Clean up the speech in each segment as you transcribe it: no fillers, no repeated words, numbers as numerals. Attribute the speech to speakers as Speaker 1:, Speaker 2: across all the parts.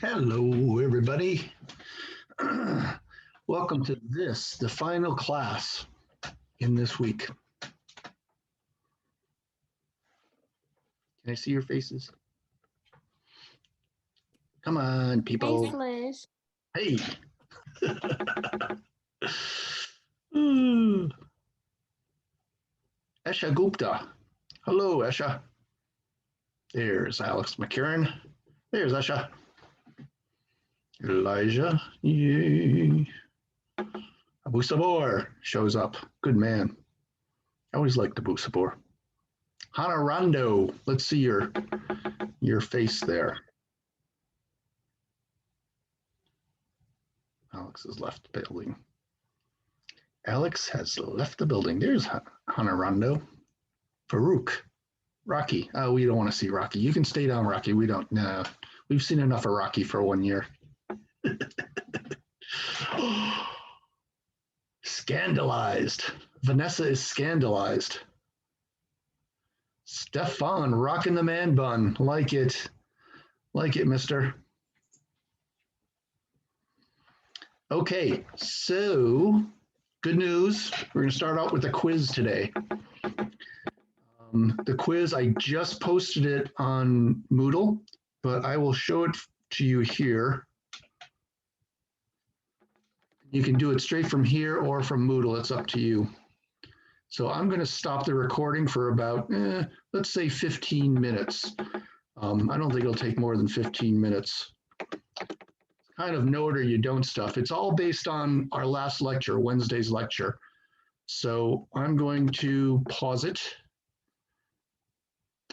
Speaker 1: Hello, everybody. Welcome to the final class in this week. Can I see your faces? Come on, people.
Speaker 2: Thanks, Liz.
Speaker 1: Hey. Esha Gupta. Hello, Esha. There's Alex McCarran. There's Esha. Elijah. Yay. Abu Sabor shows up. Good man. I always liked Abu Sabor. Hana Rondo. Let's see your face there. Alex has left the building. Alex has left the building. There's Hana Rondo. Farouk. Rocky. Oh, we don't want to see Rocky. You can stay down, Rocky. We don't. No. We've seen enough of Rocky for 1 year. Scandalized. Vanessa is scandalized. Stefan rocking the man bun. Like it. Like it, mister. Okay, so good news. We're going to start out with a quiz today. The quiz, I just posted it on Moodle, but I will show it to you here. You can do it straight from here or from Moodle. It's up to you. So I'm going to stop the recording for about, let's say 15 minutes. I don't think it'll take more than 15 minutes. Kind of know it or you don't stuff. It's all based on our last lecture, Wednesday's lecture. So I'm going to pause it.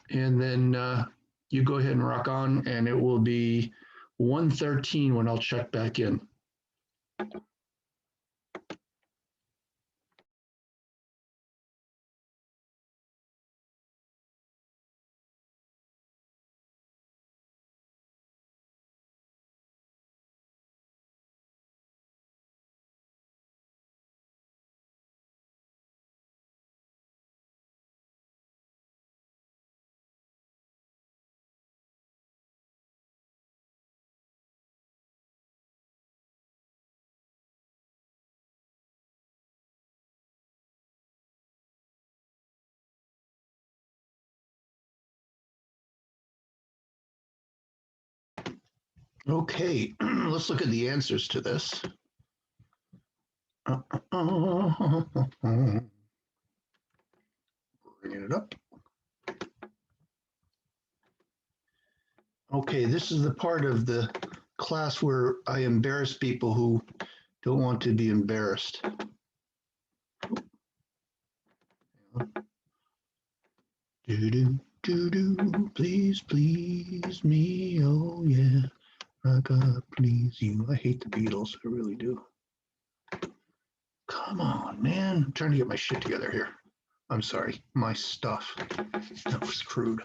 Speaker 1: And then you go ahead and rock on, and it will be 1:13 when I'll check back in. Okay, let's look at the answers to this. Bringing it up. Okay, this is the part of the class where I embarrass people who don't want to be embarrassed. Do-do, do-do, please, please me, oh yeah. I gotta please you. I hate the Beatles, I really do. Come on, man. I'm trying to get my shit together here. I'm sorry, my stuff. That was crude.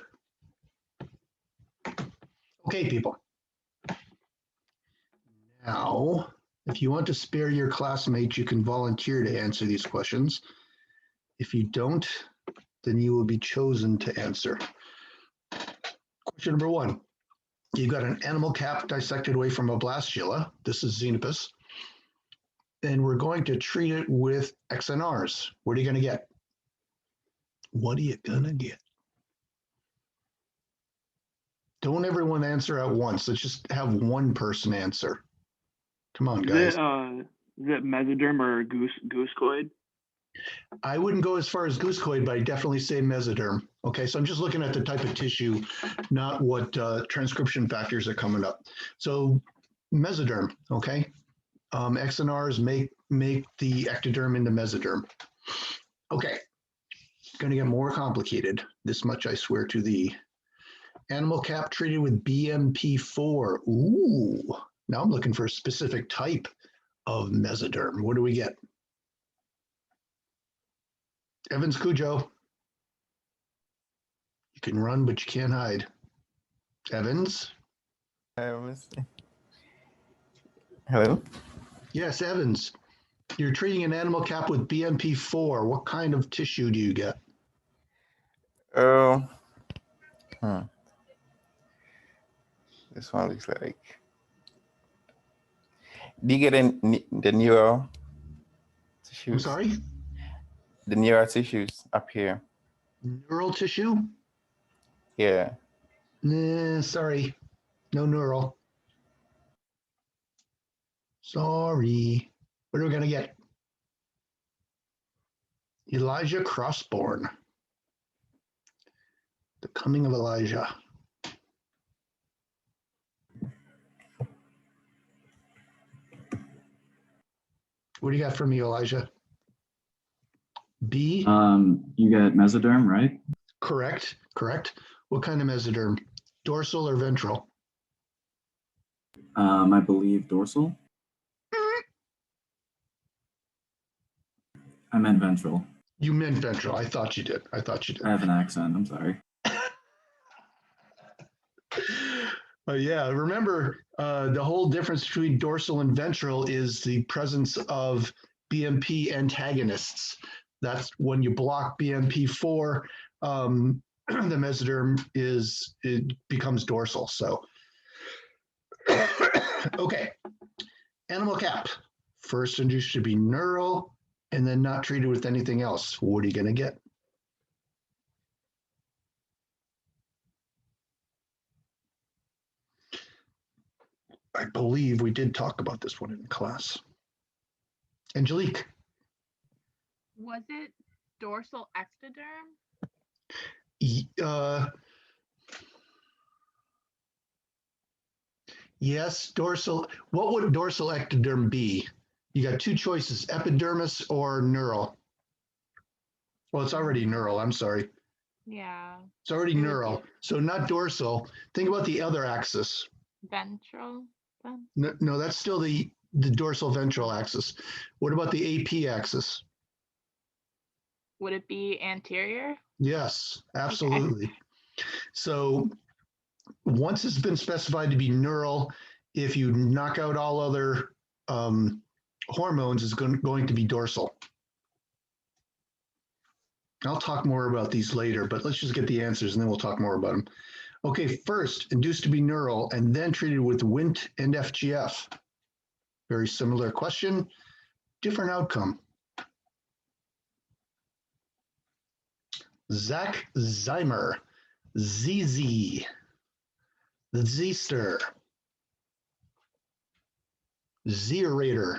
Speaker 1: Okay, people. Now, if you want to spare your classmates, you can volunteer to answer these questions. If you don't, then you will be chosen to answer. Question number 1. You've got an animal cap dissected away from a blastula. This is Xenopus. And we're going to treat it with XNRs. What are you going to get? What are you going to get? Don't everyone answer at once. Let's just have one person answer. Come on, guys.
Speaker 3: Is it mesoderm or goosecoid?
Speaker 1: I wouldn't go as far as goosecoid, but I definitely say mesoderm. Okay, so I'm just looking at the type of tissue, not what transcription factors are coming up. So mesoderm, okay? XNRs make the ectoderm into mesoderm. Okay, going to get more complicated. This much I swear to thee. Animal cap treated with BMP4. Ooh, now I'm looking for a specific type of mesoderm. What do we get? Evans Cujo. You can run, but you can't hide. Evans?
Speaker 4: Hello?
Speaker 1: Yes, Evans. You're treating an animal cap with BMP4. What kind of tissue do you get?
Speaker 4: Oh, this one looks like Do you get in the neural
Speaker 1: I'm
Speaker 4: tissues?
Speaker 1: sorry,
Speaker 4: The neural tissues up here.
Speaker 1: neural tissue?
Speaker 4: Yeah.
Speaker 1: Nah, sorry, no neural. Sorry. What are we gonna get? Elijah Crossborn. The Coming of Elijah. What do you got for me, Elijah? B?
Speaker 2: You get mesoderm, right?
Speaker 1: Correct, correct. What kind of mesoderm? Dorsal or ventral?
Speaker 2: I believe dorsal. I meant ventral.
Speaker 1: You meant ventral. I thought you did. I thought you did.
Speaker 2: I have an accent. I'm sorry.
Speaker 1: Yeah, remember the whole difference between dorsal and ventral is the presence of BMP antagonists. That's when you block BMP4, the mesoderm it becomes dorsal. So, okay, animal cap. First induced to be neural and then not treated with anything else. What are you going to get? I believe we did talk about this one in class. Angelique.
Speaker 5: Was it dorsal ectoderm?
Speaker 1: Yes, dorsal. What would dorsal ectoderm be? You got two choices, epidermis or neural. Well, it's already neural. I'm sorry.
Speaker 5: Yeah.
Speaker 1: It's already
Speaker 5: It would
Speaker 1: neural.
Speaker 5: be-
Speaker 1: So not dorsal. Think about the other axis.
Speaker 5: Ventral then?
Speaker 1: No, that's still the dorsal ventral axis. What about the AP axis?
Speaker 5: Would it be anterior?
Speaker 1: Yes, absolutely. So once it's been specified to be neural, if you knock out all other hormones, it's going to be dorsal. I'll talk more about these later, but let's just get the answers and then we'll talk more about them. Okay, first, induced to be neural and then treated with Wnt and FGF. Very similar question, different outcome. Zach Zeimer, ZZ, the Zster, Zerator,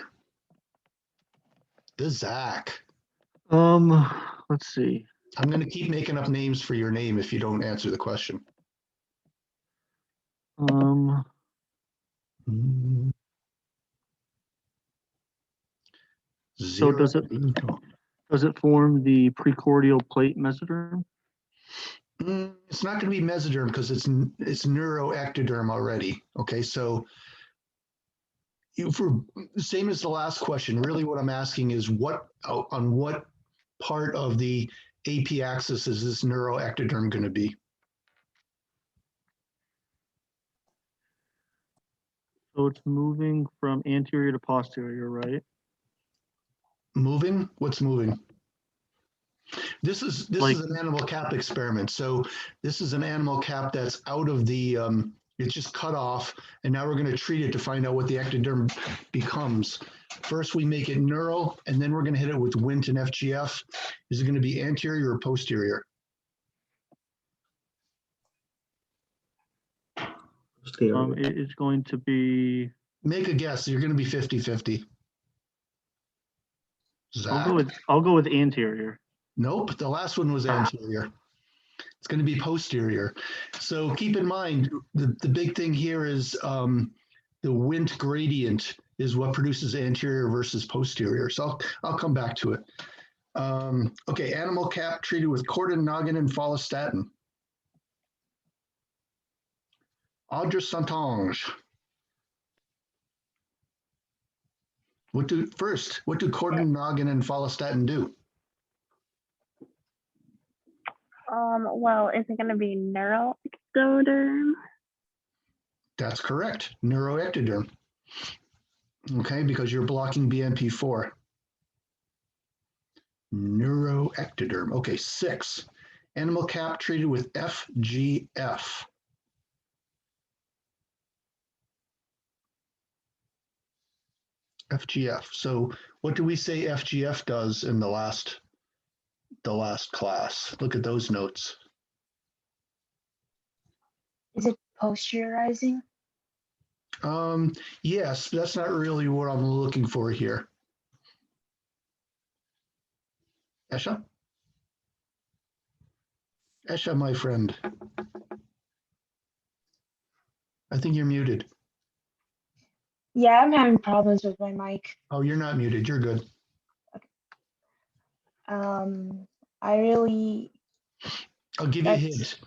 Speaker 1: the Zach.
Speaker 6: Let's see.
Speaker 1: I'm going to keep making up names for your name if you don't answer the question.
Speaker 6: So does it form the precordial plate mesoderm?
Speaker 1: It's not going to be mesoderm because it's neuroectoderm already. Okay, so for same as the last question, really what I'm asking is on what part of the AP axis is this neuroectoderm going to be?
Speaker 6: So it's moving from anterior to posterior, right?
Speaker 1: Moving? What's moving? This is
Speaker 6: Like-
Speaker 1: an animal cap experiment. So this is an animal cap that's out of the it's just cut off, and now we're going to treat it to find out what the ectoderm becomes. First, we make it neural, and then we're going to hit it with Wnt and FGF. Is it going to be anterior or posterior?
Speaker 6: It's going to be.
Speaker 1: Make a guess. You're going to be 50-50.
Speaker 6: I'll go with anterior.
Speaker 1: Nope, the last one was anterior. It's going to be posterior. So keep in mind, the big thing here is the Wnt gradient is what produces anterior versus posterior. So I'll come back to it. Okay, animal cap treated with cordanogan and follistatin. Audra Santonge. What do cordanogan and follistatin do?
Speaker 7: Well, is it going to be neural ectoderm?
Speaker 1: That's correct, neuroectoderm. Okay, because you're blocking BMP4. Neuroectoderm. Okay, 6. Animal cap treated with FGF. FGF. So what do we say FGF does in the last class? Look at those notes.
Speaker 8: Is it posterizing?
Speaker 1: Yes, that's not really what I'm looking for here. Esha? Esha, my friend. I think you're muted.
Speaker 8: Yeah, I'm having problems with my mic.
Speaker 1: Oh, you're not muted. You're good.
Speaker 8: I really,
Speaker 1: I'll give you a
Speaker 8: That's-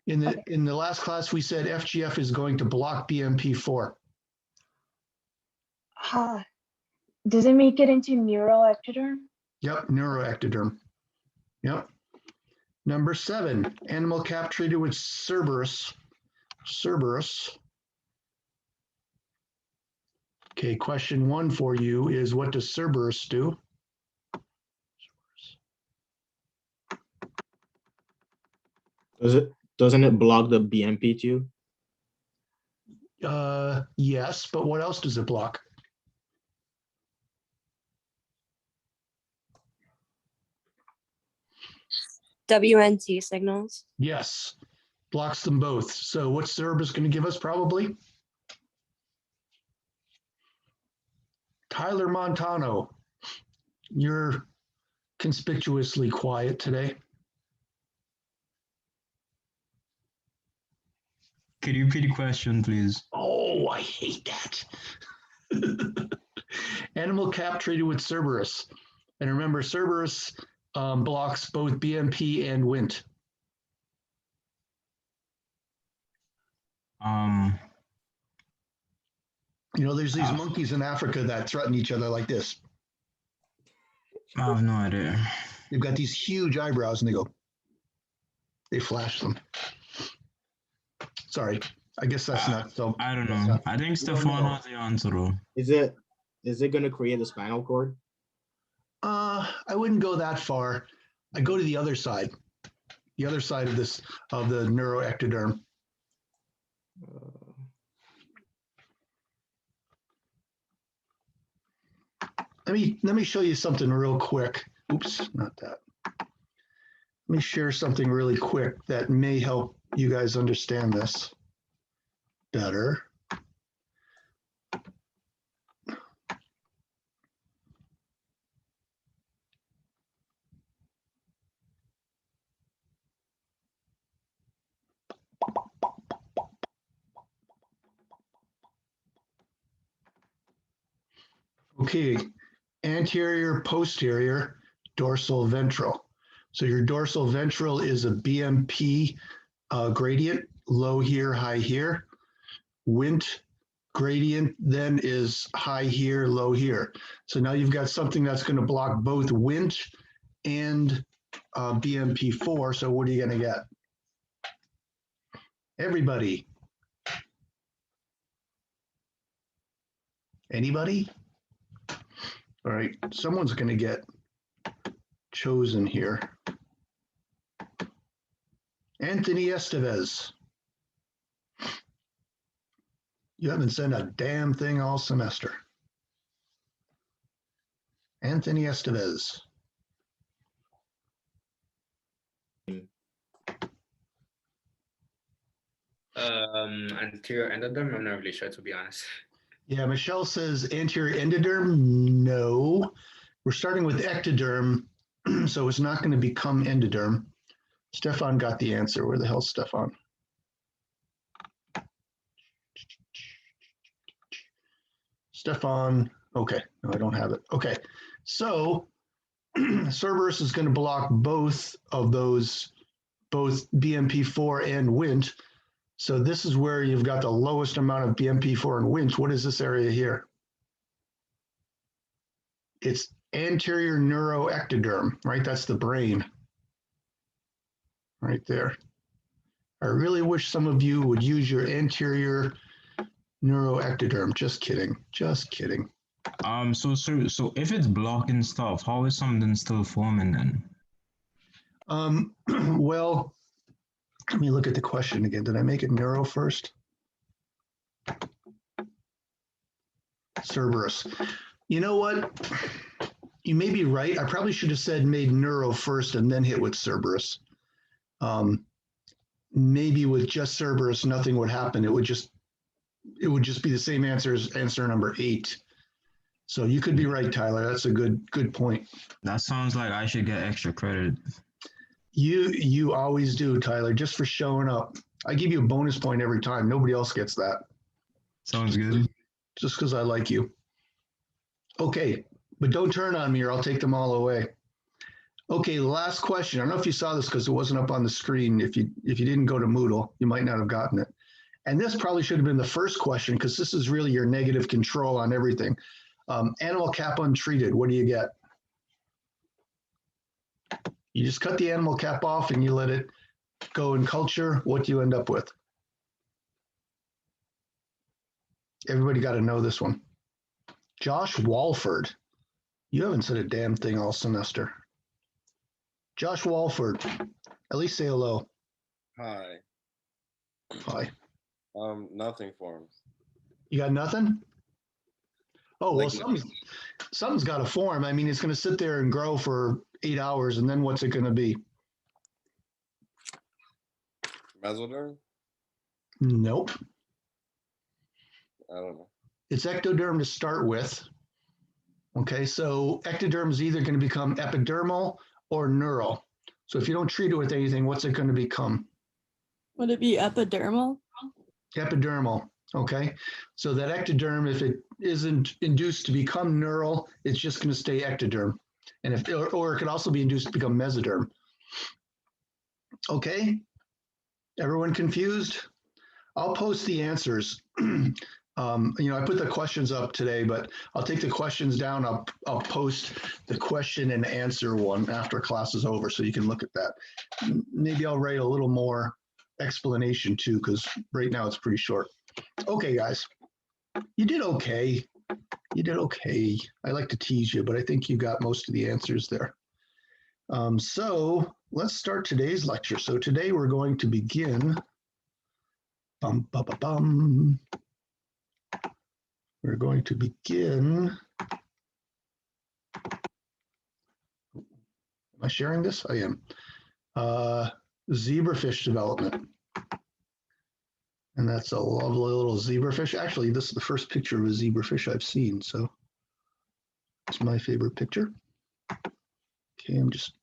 Speaker 1: hint. In the last class, we said FGF is going to block BMP4.
Speaker 8: does it make it into neural ectoderm?
Speaker 1: Yep, neuroectoderm. Yep. Number 7, animal cap treated with Cerberus. Cerberus. Okay, question 1 for you is, what does Cerberus do?
Speaker 9: Doesn't it block the BMP2?
Speaker 1: Yes, but what else does it block?
Speaker 10: WNT signals.
Speaker 1: Yes, blocks them both. So what's Cerberus going to give us probably? Tyler Montano, you're conspicuously quiet today.
Speaker 11: Could you repeat the question, please?
Speaker 1: Oh, I hate that. Animal cap treated with Cerberus. And remember, Cerberus blocks both BMP and Wnt. You know, there's these monkeys in Africa that threaten each other like this.
Speaker 11: I have no idea.
Speaker 1: They've got these huge eyebrows and they flash them. Sorry, I guess that's not so.
Speaker 11: I don't know. I think Stefan has the answer though.
Speaker 9: Is it going to create a spinal cord?
Speaker 1: I wouldn't go that far. I go to the other side of this, of the neuroectoderm. Let me show you something real quick. Oops, not that. Let me share something really quick that may help you guys understand this better. Okay, anterior, posterior, dorsal, ventral. So your dorsal ventral is a BMP gradient, low here, high here. Wnt gradient then is high here, low here. So now you've got something that's going to block both Wnt and BMP4. So what are you going to get? Everybody. Anybody? All right, someone's going to get chosen here. Anthony Estevez. You haven't said a damn thing all semester. Anthony Estevez.
Speaker 12: Anterior endoderm, I'm not really sure, to be honest.
Speaker 1: Yeah, Michelle says anterior endoderm. No, we're starting with ectoderm, so it's not going to become endoderm. Stefan got the answer. Where the hell's Stefan? Stefan. Okay, no, I don't have it. Okay, so Cerberus is going to block both of those, both BMP4 and Wnt. So this is where you've got the lowest amount of BMP4 and Wnt. What is this area here? It's anterior neuroectoderm, right? That's the brain right there. I really wish some of you would use your anterior neuroectoderm. Just kidding. Just kidding.
Speaker 11: So if it's blocking stuff, how is something still forming then?
Speaker 1: Well, let me look at the question again. Did I make it neuro first? Cerberus. You know what? You may be right. I probably should have said made neuro first and then hit with Cerberus. Maybe with just Cerberus, nothing would happen. It would just be the same answer as answer number 8. So you could be right, Tyler. That's a good point.
Speaker 11: That sounds like I should get extra credit.
Speaker 1: You always do, Tyler, just for showing up. I give you a bonus point every time. Nobody else gets that.
Speaker 11: Sounds good.
Speaker 1: Just because I like you. Okay, but don't turn on me or I'll take them all away. Okay, last question. I don't know if you saw this because it wasn't up on the screen. If you didn't go to Moodle, you might not have gotten it. And this probably should have been the first question because this is really your negative control on everything. Animal cap untreated, what do you get? You just cut the animal cap off and you let it go in culture. What do you end up with? Everybody got to know this one. Josh Walford. You haven't said a damn thing all semester. Josh Walford, at least say hello.
Speaker 13: Hi.
Speaker 1: Hi.
Speaker 13: Nothing for him.
Speaker 1: You got nothing? Oh, well,
Speaker 13: Like-
Speaker 1: something's got to form. I mean, it's going to sit there and grow for 8 hours, and then what's it going to be?
Speaker 13: Mesoderm?
Speaker 1: Nope.
Speaker 13: I don't know.
Speaker 1: It's ectoderm to start with. Okay, so ectoderm is either going to become epidermal or neural. So if you don't treat it with anything, what's it going to become?
Speaker 10: Would it be epidermal?
Speaker 1: Epidermal. Okay, so that ectoderm, if it isn't induced to become neural, it's just going to stay ectoderm. And if, or it could also be induced to become mesoderm. Okay, everyone confused? I'll post the answers. I put the questions up today, but I'll take the questions down. I'll post the question and answer one after class is over, so you can look at that. Maybe I'll write a little more explanation too, because right now it's pretty short. Okay, guys, you did okay. You did okay. I like to tease you, but I think you got most of the answers there. So let's start today's lecture. So today we're going to begin. We're going to begin. Am I sharing this? I am. Zebrafish development. And that's a lovely little zebrafish. Actually, this is the first picture of a zebrafish I've seen, so it's my favorite picture. Okay, I'm just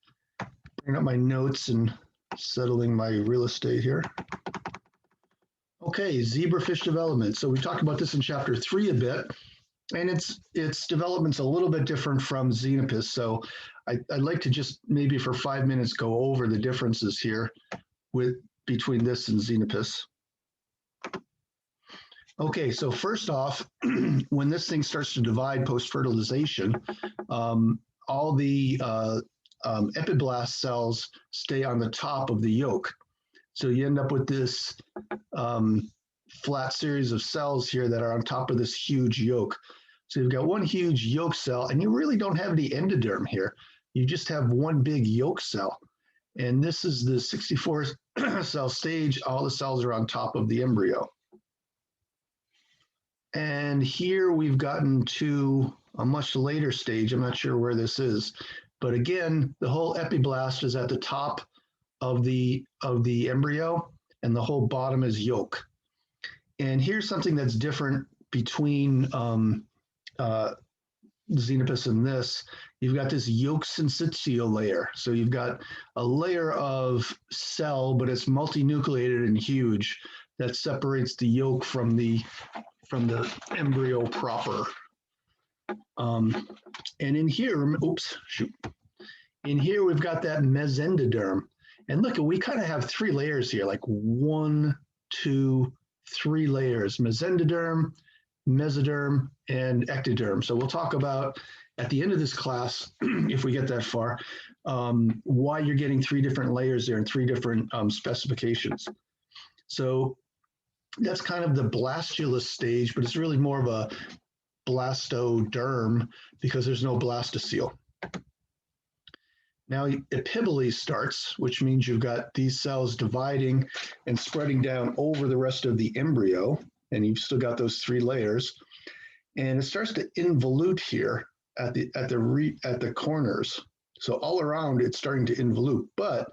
Speaker 1: bringing up my notes and settling my real estate here. Okay, zebrafish development. So we talked about this in chapter 3 a bit, and its development's a little bit different from Xenopus. So I'd like to just maybe for 5 minutes go over the differences here between this and Xenopus. Okay, so first off, when this thing starts to divide post-fertilization, all the epiblast cells stay on the top of the yolk. So you end up with this flat series of cells here that are on top of this huge yolk. So you've got one huge yolk cell, and you really don't have any endoderm here. You just have one big yolk cell. And this is the 64 cell stage. All the cells are on top of the embryo. And here we've gotten to a much later stage. I'm not sure where this is, but again, the whole epiblast is at the top of the embryo, and the whole bottom is yolk. And here's something that's different between Xenopus and this. You've got this yolk syncytial layer. So you've got a layer of cell, but it's multinucleated and huge, that separates the yolk from the embryo proper. And in here, in here we've got that mesendoderm. And look, we kind of have 3 layers here, like 1, 2, 3 layers: mesendoderm, mesoderm, and ectoderm. So we'll talk about at the end of this class, if we get that far, why you're getting 3 different layers there and 3 different specifications. So that's kind of the blastulus stage, but it's really more of a blastoderm because there's no blastocele. Now epibole starts, which means you've got these cells dividing and spreading down over the rest of the embryo, and you've still got those 3 layers. and it starts to involute here at the corners. So all around it's starting to involute, but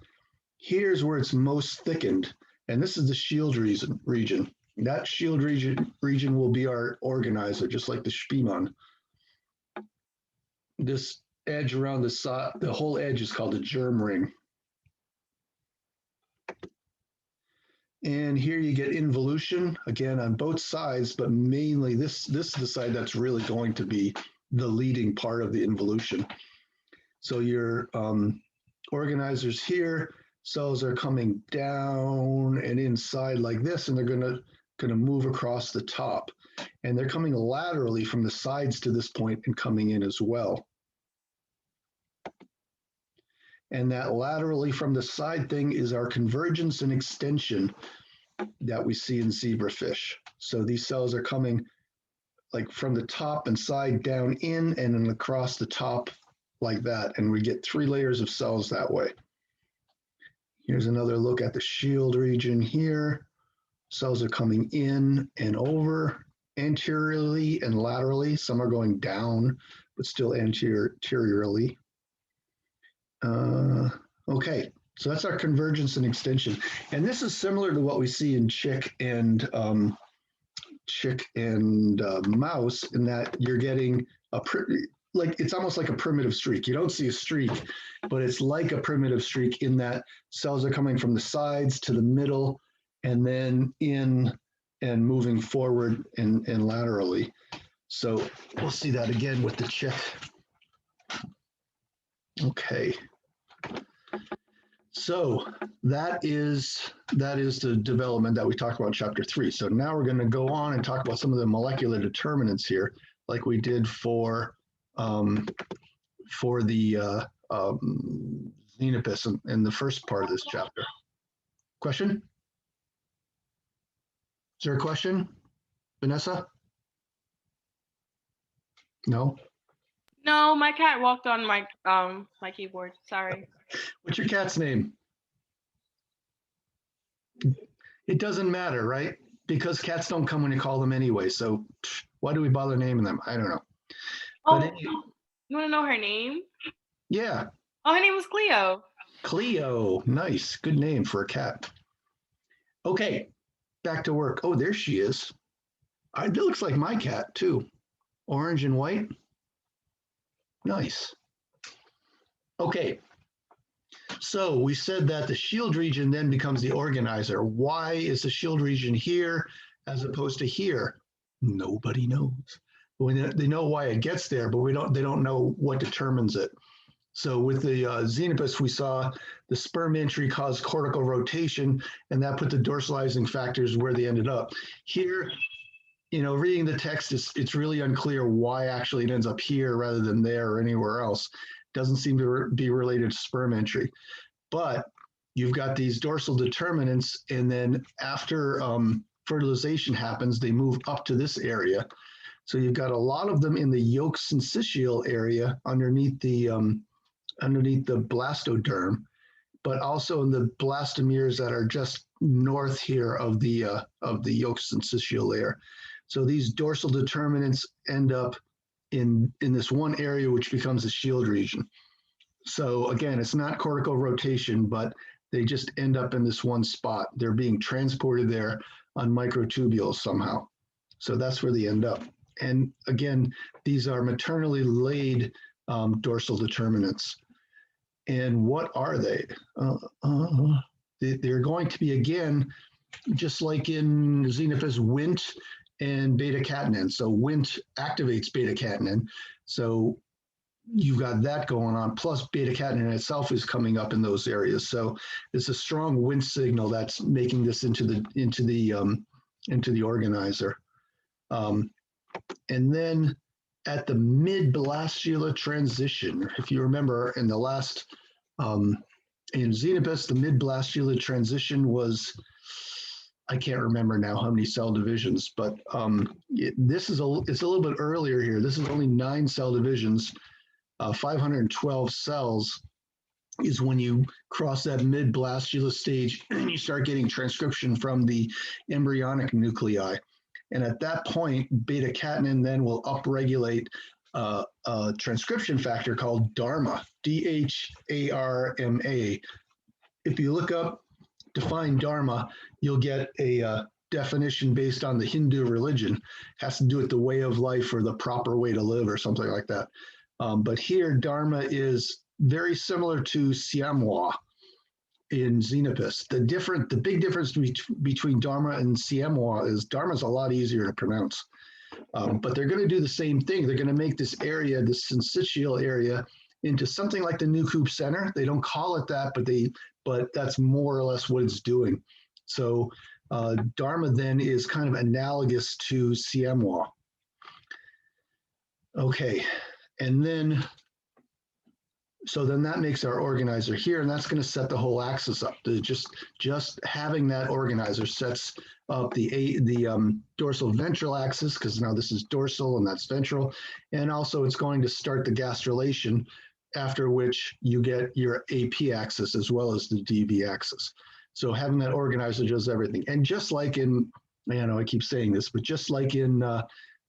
Speaker 1: here's where it's most thickened, and this is the shield region. That shield region will be our organizer, just like the Spielmann. This edge around the side, the whole edge is called a germ ring. And here you get involution, again, on both sides, but mainly this is the side that's really going to be the leading part of the involution. So your organizers here, cells are coming down and inside like this, and they're gonna move across the top. And they're coming laterally from the sides to this point and coming in as well. And that laterally from the side thing is our convergence and extension that we see in zebrafish. So these cells are coming like from the top and side down in and then across the top like that. And we get 3 layers of cells that way. Here's another look at the shield region here. Cells are coming in and over anteriorly and laterally. Some are going down, but still anteriorly. Okay, so that's our convergence and extension. And this is similar to what we see in chick and mouse, in that you're getting like it's almost like a primitive streak. You don't see a streak, but it's like a primitive streak in that cells are coming from the sides to the middle and then in and moving forward and laterally. So we'll see that again with the chick. Okay. So that is the development that we talked about in chapter 3. So now we're going to go on and talk about some of the molecular determinants here, like we did for the Xenopus in the first part of this chapter. Question? Is there a question, Vanessa? No?
Speaker 8: No, my cat walked on my my keyboard. Sorry.
Speaker 1: What's your cat's name? It doesn't matter, right? Because cats don't come when you call them anyway. So why do we bother naming them? I don't know.
Speaker 8: Oh,
Speaker 1: But
Speaker 8: you want to know her name?
Speaker 1: yeah,
Speaker 8: Oh, her name was Cleo.
Speaker 1: Cleo. Nice. Good name for a cat. Okay, back to work. Oh, there she is. It looks like my cat too. Orange and white. Nice. Okay. So we said that the shield region then becomes the organizer. Why is the shield region here as opposed to here? Nobody knows. They know why it gets there, but they don't know what determines it. So with the Xenopus, we saw the sperm entry caused cortical rotation, and that put the dorsalizing factors where they ended up. Here, reading the text, it's really unclear why actually it ends up here rather than there or anywhere else. Doesn't seem to be related to sperm entry. But you've got these dorsal determinants, and then after fertilization happens, they move up to this area. So you've got a lot of them in the yolk syncytial area underneath the blastoderm, but also in the blastomeres that are just north here of the yolk syncytial layer. So these dorsal determinants end up in this one area, which becomes the shield region. So again, it's not cortical rotation, but they just end up in this one spot. They're being transported there on microtubules somehow. So that's where they end up. And again, these are maternally laid dorsal determinants. And what are they? They're going to be, again, just like in Xenopus, Wnt and beta-catenin. So Wnt activates beta-catenin. So you've got that going on, plus beta-catenin itself is coming up in those areas. So it's a strong Wnt signal that's making this into the organizer. And then at the mid-blastula transition, if you remember in the last, in Xenopus, the mid-blastula transition was, I can't remember now how many cell divisions, but it's a little bit earlier here. This is only 9 cell divisions, 512 cells is when you cross that mid-blastula stage and you start getting transcription from the embryonic nuclei. And at that point, beta-catenin then will upregulate a transcription factor called DHARMA, DHARMA. If you look up, define DHARMA, you'll get a definition based on the Hindu religion. It has to do with the way of life or the proper way to live or something like that. But here, DHARMA is very similar to Siamwa in Xenopus. The big difference between DHARMA and Siamwa is DHARMA is a lot easier to pronounce. But they're going to do the same thing. They're going to make this area, this syncytial area, into something like the Nucleus center. They don't call it that, but that's more or less what it's doing. So DHARMA then is kind of analogous to Siamwa. Okay, and then, so then that makes our organizer here, and that's going to set the whole axis up. Just having that organizer sets up the dorsal ventral axis, because now this is dorsal and that's ventral, and also it's going to start the gastrulation, after which you get your AP axis as well as the DV axis. So having that organizer does everything. And just like in, I know I keep saying this, but just like in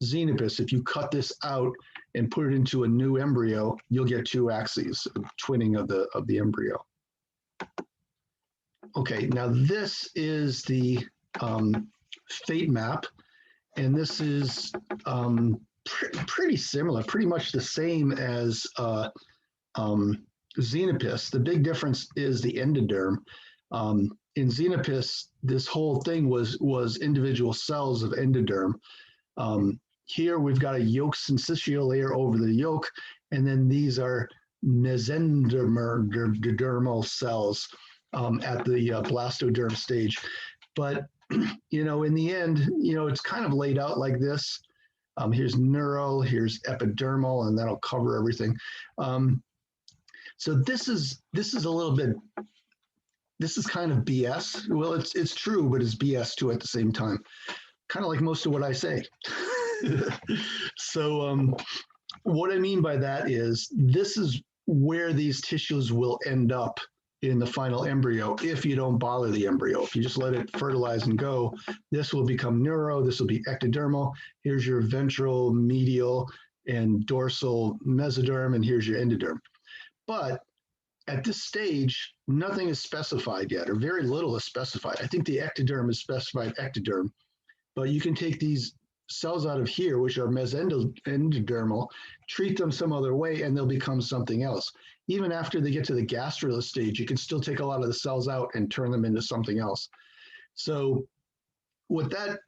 Speaker 1: Xenopus, if you cut this out and put it into a new embryo, you'll get two axes, twinning of the embryo. Okay, now this is the fate map, and this is pretty similar, pretty much the same as Xenopus. The big difference is the endoderm. In Xenopus, this whole thing was individual cells of endoderm. Here we've got a yolk syncytial layer over the yolk, and then these are mesendermal cells at the blastoderm stage. But in the end, it's kind of laid out like this. Here's neural, here's epidermal, and that'll cover everything. So this is a little bit. This is kind of BS. Well, it's true, but it's BS too at the same time. Kind of like most of what I say. So what I mean by that is this is where these tissues will end up in the final embryo if you don't bother the embryo. If you just let it fertilize and go, this will become neuro, this will be ectodermal. Here's your ventral, medial, and dorsal mesoderm, and here's your endoderm. But at this stage, nothing is specified yet, or very little is specified. I think the ectoderm is specified ectoderm, but you can take these cells out of here, which are mesendodermal, treat them some other way, and they'll become something else. Even after they get to the gastrulus stage, you can still take a lot of the cells out and turn them into something else. So what that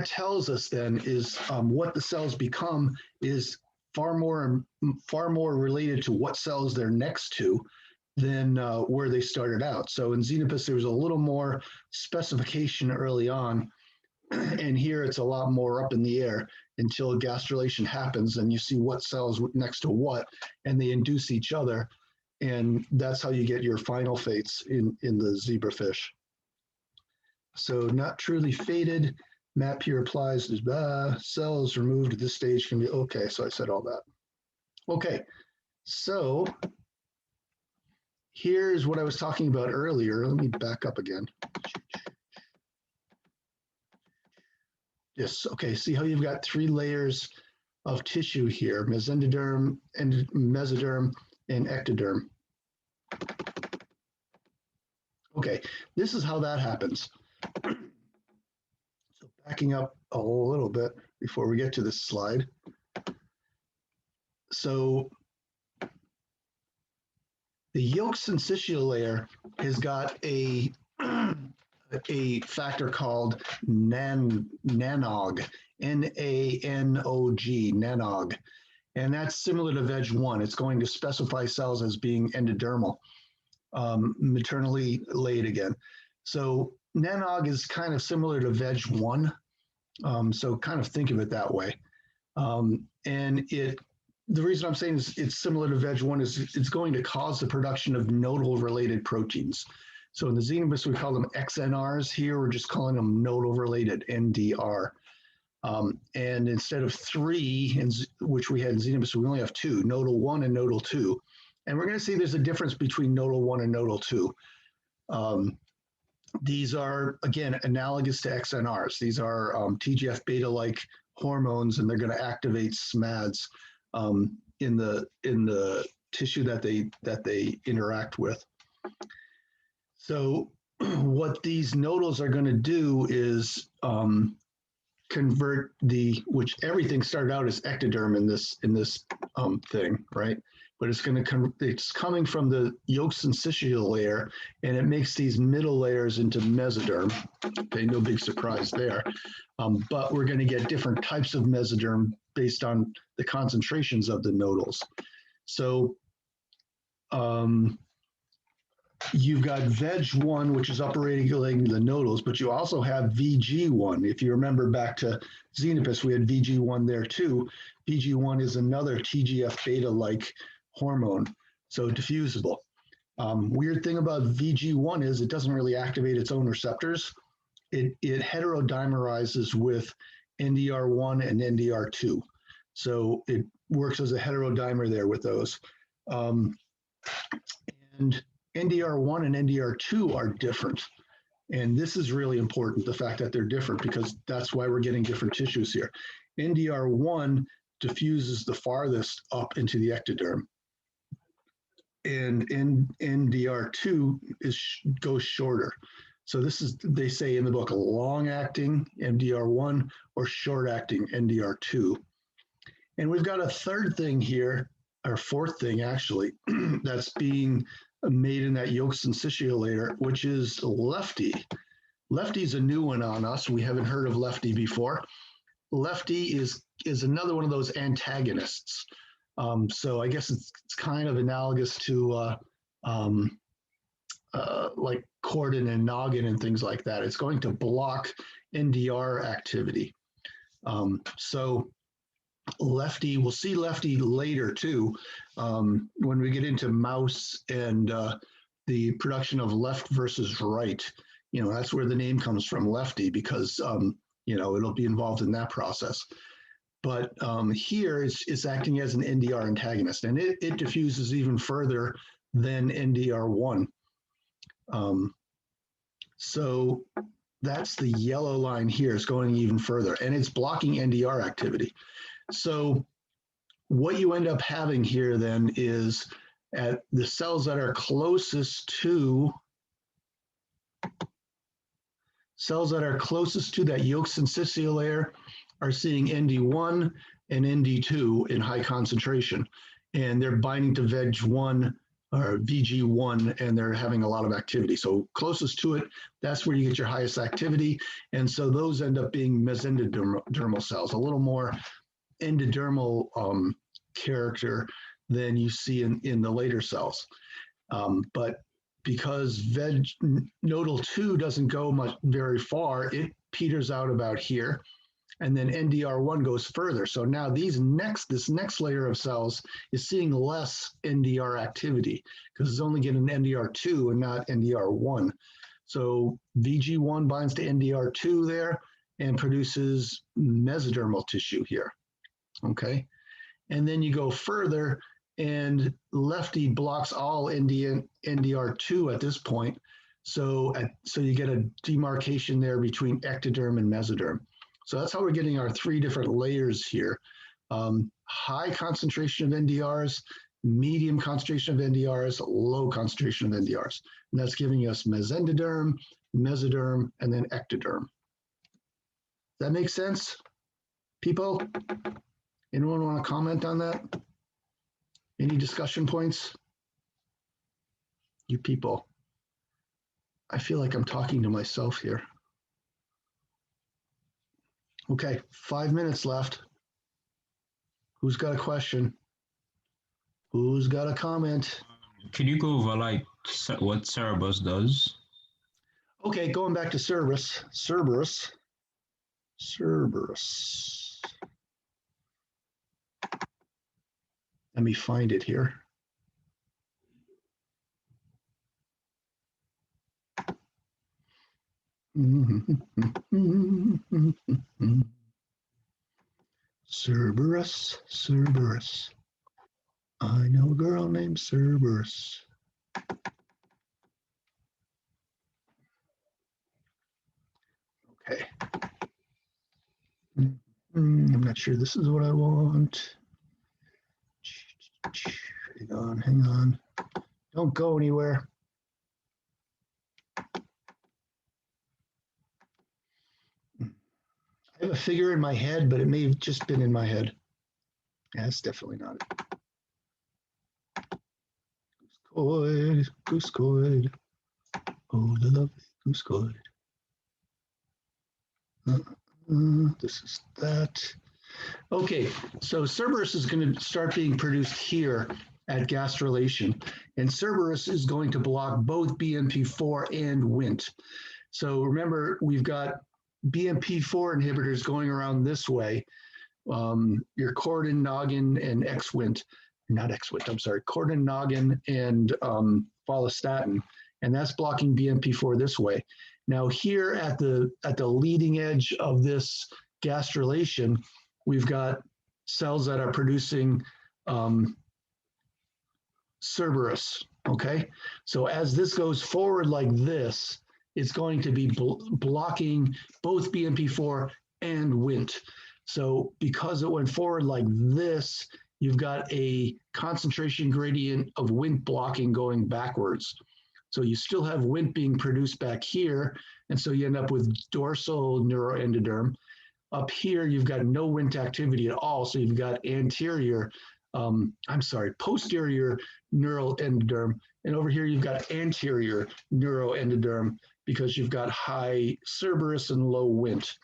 Speaker 1: tells us then is what the cells become is far more related to what cells they're next to than where they started out. So in Xenopus, there was a little more specification early on, and here it's a lot more up in the air until gastrulation happens and you see what cells next to what, and they induce each other, and that's how you get your final fates in the zebrafish. So not truly fated, map here applies, cells removed at this stage can be, okay, so I said all that. Okay, so here's what I was talking about earlier. Let me back up again. Yes, okay, see how you've got 3 layers of tissue here, mesendoderm, and mesoderm, and ectoderm. Okay, this is how that happens. So backing up a little bit before we get to this slide. So the yolk syncytial layer has got a factor called NANOG, N-A-N-O-G, NANOG. And that's similar to VEG1. It's going to specify cells as being endodermal, maternally laid again. So NANOG is kind of similar to VEG1. So kind of think of it that way. And the reason I'm saying it's similar to VEG1 is it's going to cause the production of nodal related proteins. So in the Xenopus, we call them XNRs. Here, we're just calling them nodal related, NDR. And instead of 3, which we had in Xenopus, we only have 2, nodal 1 and nodal 2. And we're going to see there's a difference between nodal 1 and nodal 2. These are, again, analogous to XNRs. These are TGF beta-like hormones, and they're going to activate SMADs in the tissue that they interact with. So what these nodals are going to do is convert which everything started out as ectoderm in this thing, right? But it's coming from the yolk syncytial layer, and it makes these middle layers into mesoderm. Okay, no big surprise there. But we're going to get different types of mesoderm based on the concentrations of the nodals. So you've got VEG1, which is upregulating the nodals, but you also have VG1. If you remember back to Xenopus, we had VG1 there too. VG1 is another TGF beta-like hormone, so diffusible. Weird thing about VG1 is it doesn't really activate its own receptors. It heterodimerizes with NDR1 and NDR2. So it works as a heterodimer there with those. And NDR1 and NDR2 are different. And this is really important, the fact that they're different, because that's why we're getting different tissues here. NDR1 diffuses the farthest up into the ectoderm. And NDR2 goes shorter. So this is, they say in the book, a long-acting NDR1 or short-acting NDR2. And we've got a third thing here, or fourth thing actually, that's being made in that yolk syncytial layer, which is lefty. Lefty's a new one on us. We haven't heard of lefty before. Lefty is another one of those antagonists. So I guess it's kind of analogous to like cordon and noggin and things like that. It's going to block NDR activity. So lefty, we'll see lefty later too, when we get into mouse and the production of left versus right. You know, that's where the name comes from, lefty, because you know, it'll be involved in that process. But here it's acting as an NDR antagonist, and it diffuses even further than NDR1. So that's the yellow line here. It's going even further, and it's blocking NDR activity. So what you end up having here then is at the cells that are closest to that yolk syncytial layer are seeing ND1 and ND2 in high concentration, and they're binding to VEG1 or VG1, and they're having a lot of activity. So closest to it, that's where you get your highest activity. And so those end up being mesendodermal cells, a little more endodermal character than you see in the later cells. But because nodal 2 doesn't go very far, it peters out about here. And then NDR1 goes further. So now this next layer of cells is seeing less NDR activity because it's only getting NDR2 and not NDR1. So VG1 binds to NDR2 there and produces mesodermal tissue here. Okay. And then you go further, and lefty blocks all NDR2 at this point. So you get a demarcation there between ectoderm and mesoderm. So that's how we're getting our three different layers here. High concentration of NDRs, medium concentration of NDRs, low concentration of NDRs. And that's giving us mesendoderm, mesoderm, and then ectoderm. Does that make sense, people? Anyone want to comment on that? Any discussion points? You people. I feel like I'm talking to myself here. Okay, 5 minutes left. Who's got a question? Who's got a comment?
Speaker 11: Could you go over like what Cerebus does?
Speaker 1: Okay, going back to Cerberus. Let me find it here. Cerberus. I know a girl named Cerberus. Okay. I'm not sure this is what I want. Hang on. Don't go anywhere. I have a figure in my head, but it may have just been in my head. Yeah, that's definitely not it. Goose coid. Oh, the lovely goose coid. This is that. Okay, so Cerberus is going to start being produced here at gastrulation, and Cerberus is going to block both BMP4 and Wnt. So remember, we've got BMP4 inhibitors going around this way. Your Cordon, Noggin, and X-Wnt, not X-Wnt, I'm sorry, Cordon, Noggin, and follistatin, and that's blocking BMP4 this way. Now here at the leading edge of this gastrulation, we've got cells that are producing Cerberus, okay? So as this goes forward like this, it's going to be blocking both BMP4 and Wnt. So because it went forward like this, you've got a concentration gradient of Wnt blocking going backwards. So you still have Wnt being produced back here, and so you end up with dorsal neuroendoderm. Up here, you've got no Wnt activity at all, so you've got posterior neural endoderm, and over here you've got anterior neuroendoderm because you've got high Cerberus and low Wnt.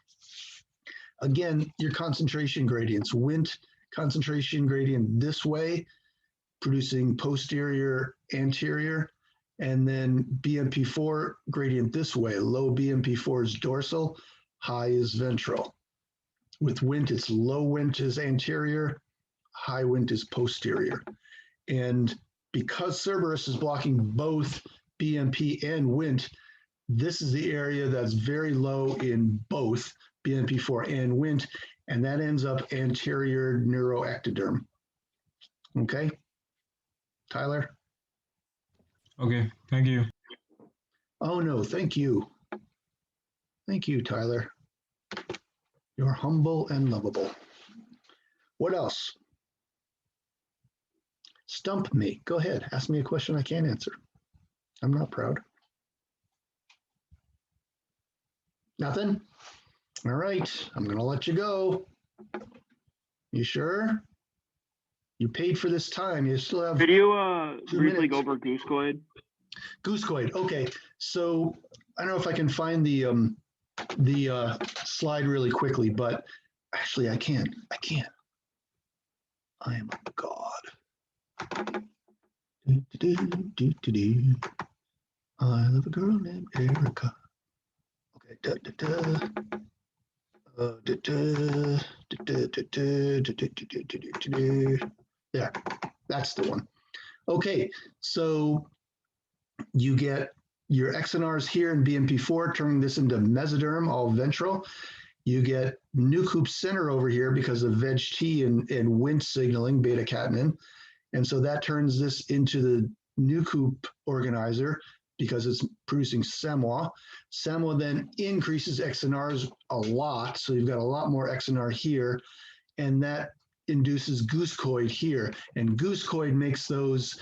Speaker 1: Again, your concentration gradients, Wnt concentration gradient this way, producing posterior, anterior, and then BMP4 gradient this way. Low BMP4 is dorsal, high is ventral. With Wnt, it's low Wnt is anterior, high Wnt is posterior. And because Cerberus is blocking both BMP and Wnt, this is the area that's very low in both BMP4 and Wnt, and that ends up anterior neuroectoderm. Okay, Tyler?
Speaker 11: Okay, thank you.
Speaker 1: Oh no, thank you. Thank you, Tyler. You're humble and lovable. What else? Stump me. Go ahead. Ask me a question I can't answer. I'm not proud. Nothing? All right. I'm going to let you go. You sure? You paid for this time. You still have
Speaker 3: Could you
Speaker 1: 2
Speaker 3: briefly
Speaker 1: minutes.
Speaker 3: go over goosecoid?
Speaker 1: Goosecoid. Okay. So I don't know if I can find the slide really quickly, but actually I can. I am a god. I love a girl named Erica. Okay. There, that's the one. Okay, so you get your XNRs here in BMP4, turning this into mesoderm, all ventral. You get nucleus center over here because of VEGT and Wnt signaling, beta-catenin. And so that turns this into the nucleus organizer because it's producing SEMWA. SEMWA then increases XNRs a lot. So you've got a lot more XNR here. And that induces goosecoid here. And goosecoid makes those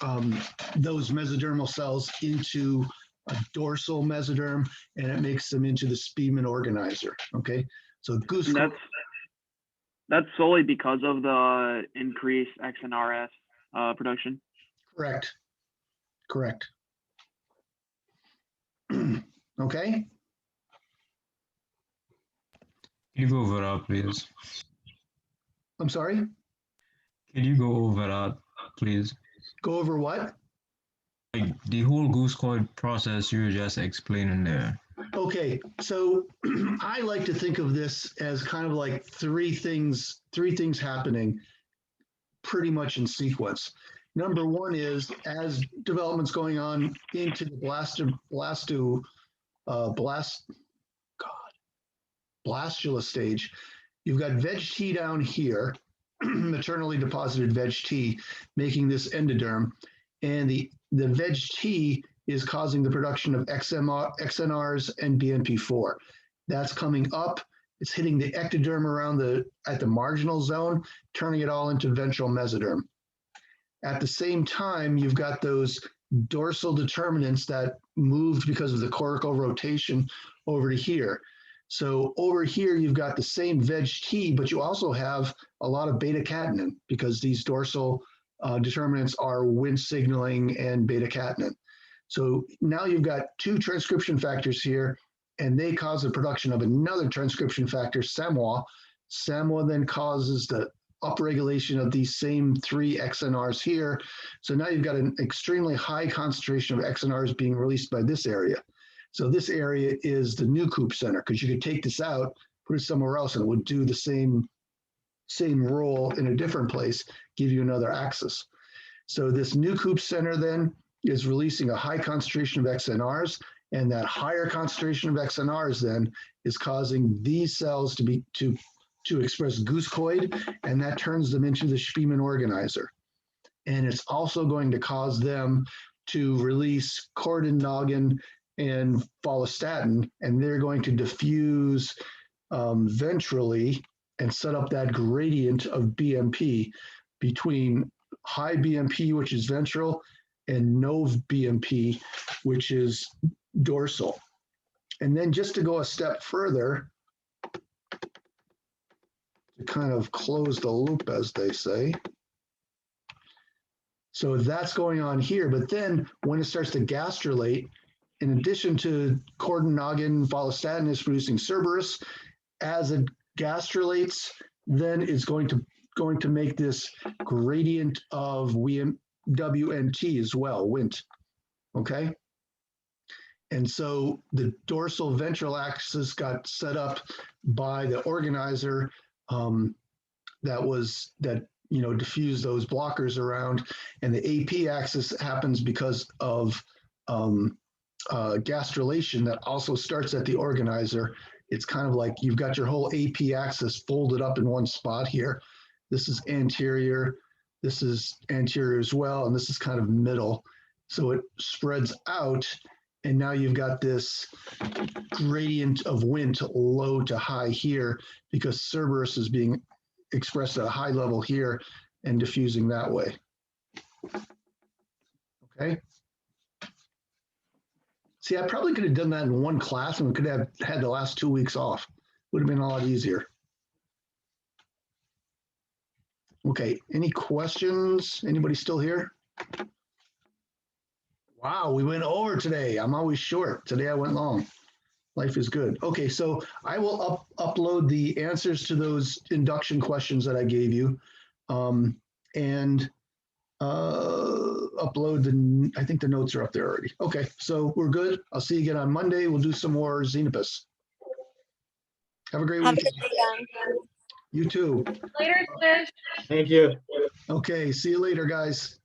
Speaker 1: mesodermal cells into a dorsal mesoderm, and it makes them into the Spearman organizer. Okay, so goosecoid.
Speaker 3: That's solely because of the increased XNRS production.
Speaker 1: Correct. Okay.
Speaker 11: Can you go over that, please?
Speaker 1: I'm sorry.
Speaker 11: Can you go over that, please?
Speaker 1: Go over what?
Speaker 11: Like the whole goosecoid process you were just explaining there.
Speaker 1: Okay, so I like to think of this as kind of like three things happening pretty much in sequence. Number one is as development's going on into the blastula stage, you've got VEGT down here, maternally deposited VEGT, making this endoderm, and the VEGT is causing the production of XNRs and BMP4. That's coming up. It's hitting the ectoderm around at the marginal zone, turning it all into ventral mesoderm. At the same time, you've got those dorsal determinants that moved because of the cortical rotation over to here. So over here, you've got the same veg-T, but you also have a lot of beta-catenin because these dorsal determinants are Wnt signaling and beta-catenin. So now you've got two transcription factors here, and they cause the production of another transcription factor, SAMWA. SAMWA then causes the upregulation of these same three XNRs here. So now you've got an extremely high concentration of XNRs being released by this area. So this area is the new Coop center, because you could take this out, put it somewhere else, and it would do the same role in a different place, give you another axis. So this new Coop center then is releasing a high concentration of XNRs, and that higher concentration of XNRs then is causing these cells to express goosecoid, and that turns them into the Spielman organizer. And it's also going to cause them to release chordin, noggin, and follistatin, and they're going to diffuse ventrally and set up that gradient of BMP between high BMP, which is ventral, and no BMP, which is dorsal. And then just to go a step further, to kind of close the loop, as they say. So that's going on here, but then when it starts to gastrulate, in addition to chordin, noggin, follistatin is producing Cerberus. As it gastrulates, then it's going to make this gradient of WNT as well, Wnt. Okay. And so the dorsal ventral axis got set up by the organizer that diffused those blockers around, and the AP axis happens because of gastrulation that also starts at the organizer. It's kind of like you've got your whole AP axis folded up in one spot here. This is anterior, this is anterior as well, and this is kind of middle. So it spreads out, and now you've got this gradient of Wnt low to high here because Cerberus is being expressed at a high level here and diffusing that way. Okay. See, I probably could have done that in one class and we could have had the last 2 weeks off. Would have been a lot easier. Okay, any questions? Anybody still here? Wow, we went over today. I'm always short. Today I went long. Life is good. Okay, so I will upload the answers to those induction questions that I gave you, and upload I think the notes are up there already. Okay, so we're good. I'll see you again on Monday. We'll do some more Xenopus. Have a great week. You too.
Speaker 8: Later, Fish.
Speaker 9: Thank you.
Speaker 1: Okay, see you later, guys.